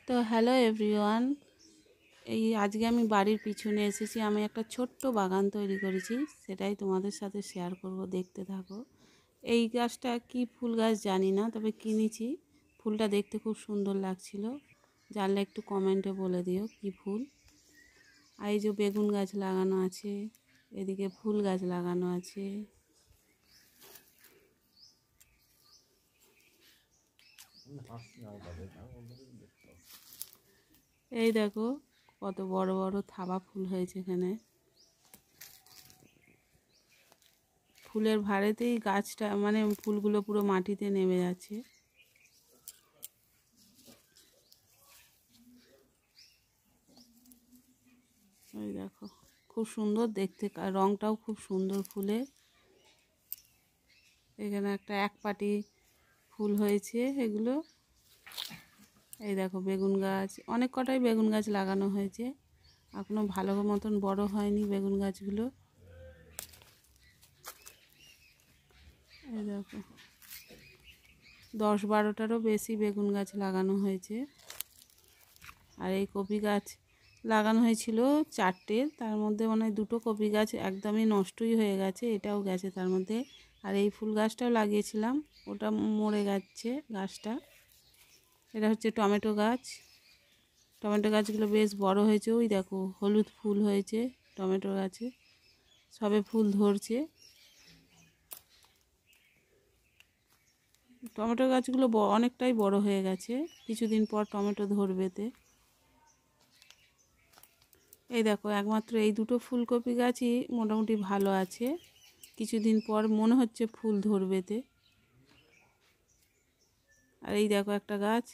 তো hello everyone, এই আজকে আমি বাড়ির পিছনে এসেছি। আমি একটা ছোট্ট বাগান তৈরি করেছি, সেটাই তোমাদের সাথে শেয়ার করব, দেখতে থাকো। এই গাছটা কি ফুল গাছ জানি না, তবে কিনেছি। ফুলটা দেখতে খুব সুন্দর লাগছিল, জানলে একটু কমেন্টে বলে দিও কি ফুল। আর এই যে বেগুন গাছ লাগানো আছে, এদিকে ফুল গাছ লাগানো আছে। এই দেখো কত বড় বড় থাবা ফুল হয়েছে এখানে। ফুলের ভাড়েতেই গাছটা মানে ফুলগুলো পুরো মাটিতে নেমে যাচ্ছে। ওই দেখো খুব সুন্দর দেখতে, রংটাও খুব সুন্দর ফুলের। এখানে একটা এক পাটি ফুল হয়েছে এগুলো। এই দেখো বেগুন গাছ, অনেক কটাই বেগুন গাছ লাগানো হয়েছে, এখনো ভালো মতন বড় হয়নি বেগুন গাছগুলো। এই দেখো 10-12টারও বেশি বেগুন গাছ লাগানো হয়েছে। আর এই কপি গাছ লাগানো হয়েছিল 4টে, তার মধ্যে মানে 2টো কপি গাছ একদমই নষ্টই হয়ে গেছে, এটাও গেছে তার মধ্যে। আর এই ফুল গাছটাও লাগিয়েছিলাম, ওটা মরে যাচ্ছে গাছটা। এটা হচ্ছে টমেটো গাছ। টমেটো গাছগুলো বেশ বড় হয়েছে, ওই দেখো হলুদ ফুল হয়েছে টমেটো গাছে, সবে ফুল ধরছে। টমেটো গাছগুলো অনেকটাই বড় হয়ে গেছে, কিছুদিন পর টমেটো ধরবেতে। এই দেখো একমাত্র এই 2টো ফুলকপি গাছই মোটামুটি ভালো আছে, কিছুদিন পর মনে হচ্ছে ফুল ধরবেতে। আর এই দেখো একটা গাছ,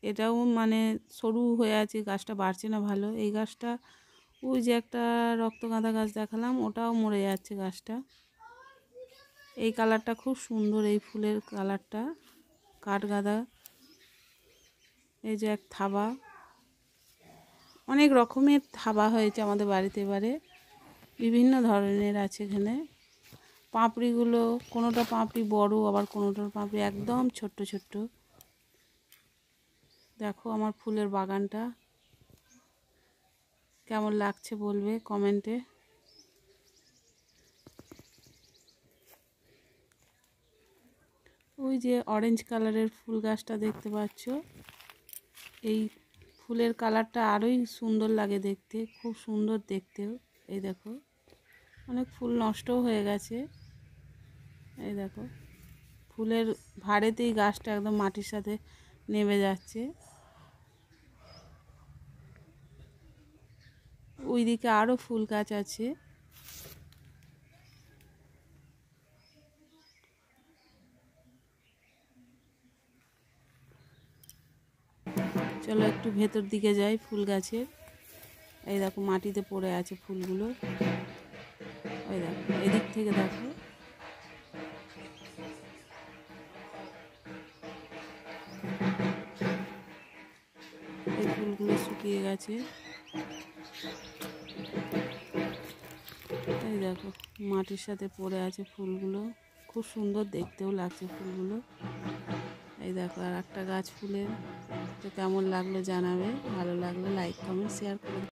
এটাও মানে সরু হয়ে আছে, গাছটা বাড়ছে না ভালো। এই গাছটা, ওই যে একটা রক্তগাঁদা গাছ দেখালাম, ওটাও মরে যাচ্ছে গাছটা। এই কালারটা খুব সুন্দর, এই ফুলের কালারটা কাঠগাঁদা। এই যে এক থাবা, অনেক রকমের থাবা হয়েছে আমাদের বাড়িতে এবারে, বিভিন্ন ধরনের আছে এখানে। পাপড়িগুলো কোনোটা পাপড়ি বড়, আবার কোনোটার পাপড়ি একদম ছোট্ট ছোট্ট। দেখো আমার ফুলের বাগানটা কেমন লাগছে বলবে কমেন্টে। ওই যে অরেঞ্জ কালারের ফুল গাছটা দেখতে পাচ্ছ, এই ফুলের কালারটা আরোই সুন্দর লাগে দেখতে, খুব সুন্দর দেখতেও। এই দেখো অনেক ফুল নষ্টও হয়ে গেছে। এই দেখো ফুলের ভাড়েতেই গাছটা একদম মাটির সাথে নেমে যাচ্ছে। ওইদিকে আরও ফুল গাছ আছে। চলো একটু ভেতর দিকে যাই ফুল গাছের। এই দেখো মাটিতে পড়ে আছে ফুলগুলো, ওই দেখো এদিক থেকে দেখো। এই ফুলগুলো শুকিয়ে গেছে। এই দেখো মাটির সাথে পড়ে আছে ফুলগুলো, খুব সুন্দর দেখতেও লাগছে ফুলগুলো। এই দেখো আর একটা গাছ ফুলের, তো কেমন লাগলো জানাবে, ভালো লাগলে লাইক কমেন্ট শেয়ার করে